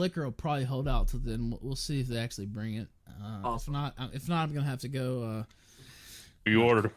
Liquor will probably hold out till then. We'll see if they actually bring it. Awesome. If not, I'm gonna have to go. You ordered.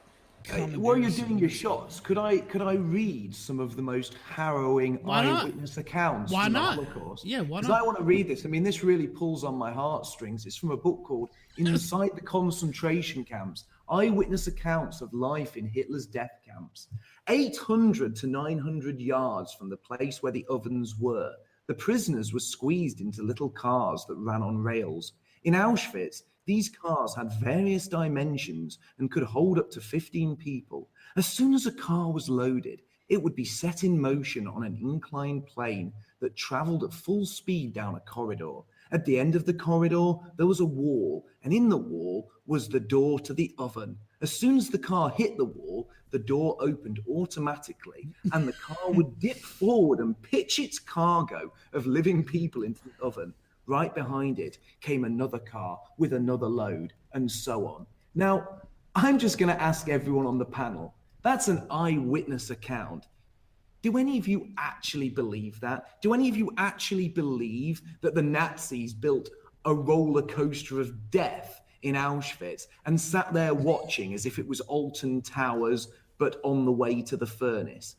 While you're doing your shots, could I read some of the most harrowing eyewitness accounts from the Holocaust? Yeah, why not? Because I want to read this. I mean, this really pulls on my heartstrings. It's from a book called Inside the Concentration Camps, Eyewitness Accounts of Life in Hitler's Death Camps. 800 to 900 yards from the place where the ovens were, the prisoners were squeezed into little cars that ran on rails. In Auschwitz, these cars had various dimensions and could hold up to 15 people. As soon as a car was loaded, it would be set in motion on an inclined plane that traveled at full speed down a corridor. At the end of the corridor, there was a wall, and in the wall was the door to the oven. As soon as the car hit the wall, the door opened automatically, and the car would dip forward and pitch its cargo of living people into the oven. Right behind it came another car with another load, and so on. Now, I'm just going to ask everyone on the panel, that's an eyewitness account. Do any of you actually believe that? Do any of you actually believe that the Nazis built a roller coaster of death in Auschwitz and sat there watching as if it was Alton Towers, but on the way to the furnace?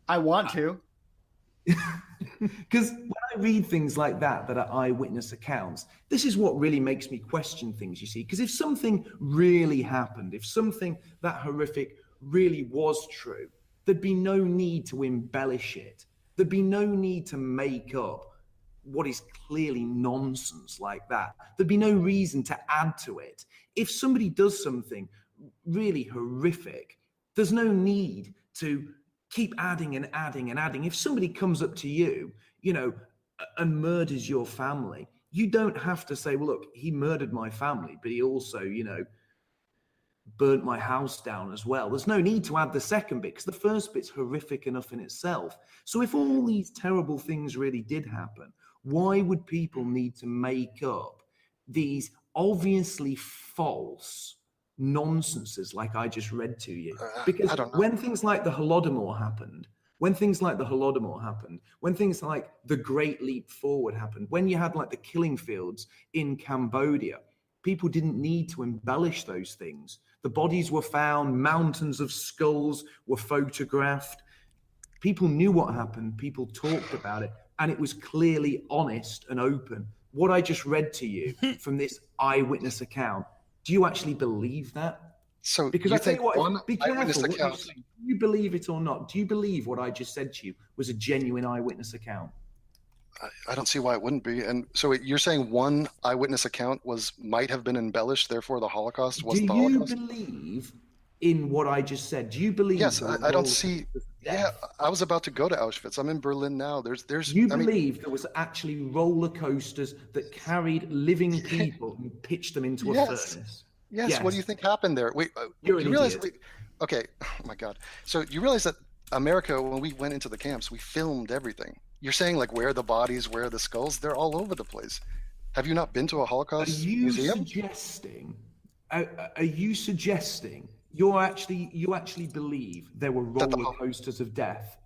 I want to. Because when I read things like that are eyewitness accounts, this is what really makes me question things, you see. Because if something really happened, if something that horrific really was true, there'd be no need to embellish it. There'd be no need to make up what is clearly nonsense like that. There'd be no reason to add to it. If somebody does something really horrific, there's no need to keep adding and adding and adding. If somebody comes up to you, and murders your family, you don't have to say, well, look, he murdered my family, but he also, burnt my house down as well. There's no need to add the second bit because the first bit's horrific enough in itself. So if all these terrible things really did happen, why would people need to make up these obviously false nonsenses like I just read to you? Because when things like the Holodomor happened, when things like the Great Leap Forward happened, when you had like the killing fields in Cambodia, people didn't need to embellish those things. The bodies were found, mountains of skulls were photographed. People knew what happened, people talked about it, and it was clearly honest and open. What I just read to you from this eyewitness account, do you actually believe that? So because you I tell think you what, one be careful eyewitness what you account? say. Do you believe it or not? Do you believe what I just said to you was a genuine eyewitness account? I don't see why it wouldn't be. And so you're saying one eyewitness account might have been embellished, therefore the Holocaust wasn't the Holocaust? Do you believe in what I just said? Do you believe? Yes, I don't see. Yeah, I was about to go to Auschwitz. I'm in Berlin now. There's. You believe there was actually roller coasters that carried living people and pitched them into a furnace? Yes. What do you think happened there? Wait, You're an realize? idiot. Okay. Oh my God. So you realize that America, when we went into the camps, we filmed everything. You're saying like where are the bodies, where are the skulls? They're all over the place. Have you not been to a Holocaust museum? Are you suggesting you actually believe there were roller coasters of death?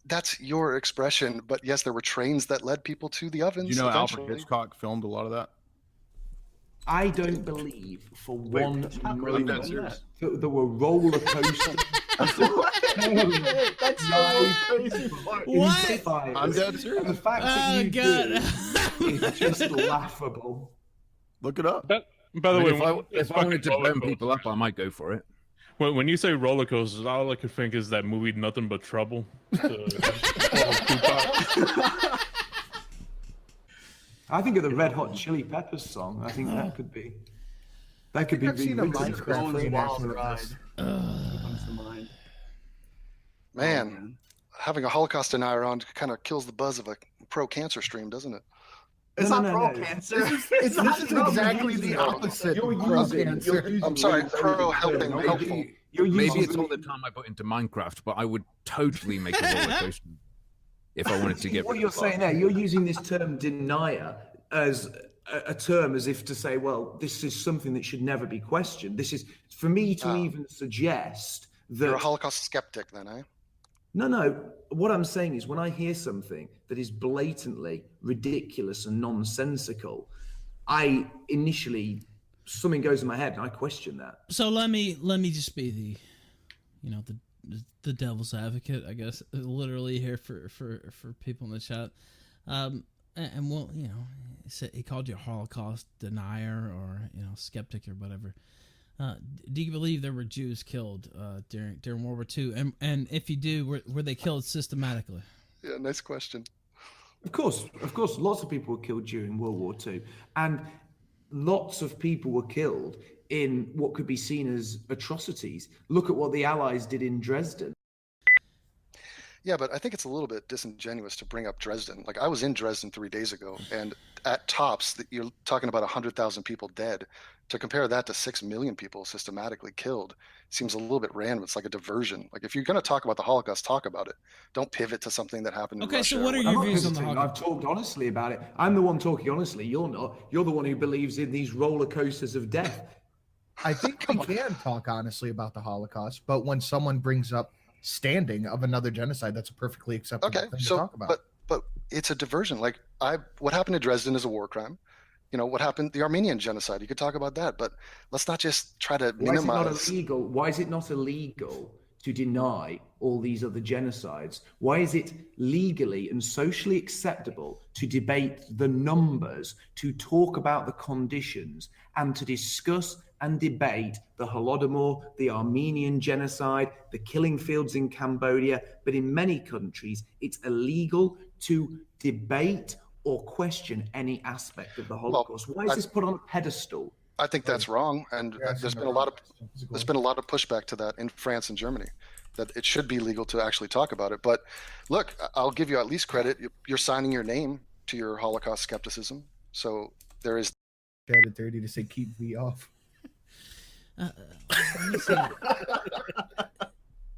That's your expression, but yes, there were trains that led people to the ovens. Alfred Hitchcock filmed a lot of that? I don't believe for one moment that there were roller coasters. That's so crazy. What? I'm dead serious. The fact that you do is just laughable. Look it up. By the way, if I wanted to burn people up, I might go for it. When you say roller coasters, all I could think is that movie Nothing But Trouble. I think of the Red Hot Chili Peppers song. I think that could be. That could be. I've seen a Minecraft wild ride. Comes to mind. Man, having a Holocaust denier on kind of kills the buzz of a pro-cancer stream, doesn't it? It's not pro-cancer. This is exactly the opposite. I'm sorry, pro-helping helpful. Maybe it's all the time I put into Minecraft, but I would totally make a roller coaster if I wanted to get. What you're saying there, you're using this term denier as a term as if to say, well, this is something that should never be questioned. This is for me to even suggest that you're a Holocaust skeptic, then, eh? No. What I'm saying is when I hear something that is blatantly ridiculous and nonsensical, I initially, something goes in my head and I question that. So let me just be the devil's advocate, I guess, literally here for people in the chat. And well, he called you a Holocaust denier or skeptic or whatever. Do you believe there were Jews killed during World War II? And if you do, were they killed systematically? Yeah, nice question. Of course, lots of people were killed during World War II, and lots of people were killed in what could be seen as atrocities. Look at what the Allies did in Dresden. Yeah, but I think it's a little bit disingenuous to bring up Dresden. Like, I was in Dresden 3 days ago, and at tops, you're talking about 100,000 people dead. To compare that to 6 million people systematically killed seems a little bit random. It's like a diversion. Like, if you're going to talk about the Holocaust, talk about it. Don't pivot to something that happened in Okay, Russia. so what are I'm your not views on the pivoting. Holocaust? I've talked honestly about it. I'm the one talking honestly. You're not. You're the one who believes in these roller coasters of death. I think we can talk honestly about the Holocaust, but when someone brings up standing of another genocide, that's a perfectly acceptable thing to talk about. But it's a diversion. Like, what happened to Dresden is a war crime. What happened, the Armenian genocide, you could talk about that, but let's not just try to minimize. Why is it not illegal to deny all these other genocides? Why is it legally and socially acceptable to debate the numbers, to talk about the conditions, and to discuss and debate the Holodomor, the Armenian genocide, the killing fields in Cambodia? But in many countries, it's illegal to debate or question any aspect of the Holocaust. Why is this put on a pedestal? I think that's wrong, and there's been a lot of pushback to that in France and Germany, that it should be legal to actually talk about it. But look, I'll give you at least credit. You're signing your name to your Holocaust skepticism, so there is. At 30 to say keep me off.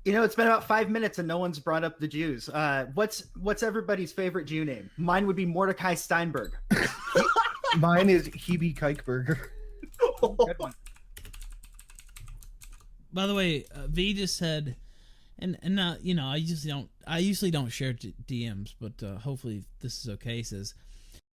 It's been about 5 minutes and no one's brought up the Jews. What's everybody's favorite Jew name? Mine would be Mordecai Steinberg. Mine is Hebe Keichberger. Good one. By the way, V just said, and now I usually don't share DMs, but hopefully this is okay. He says,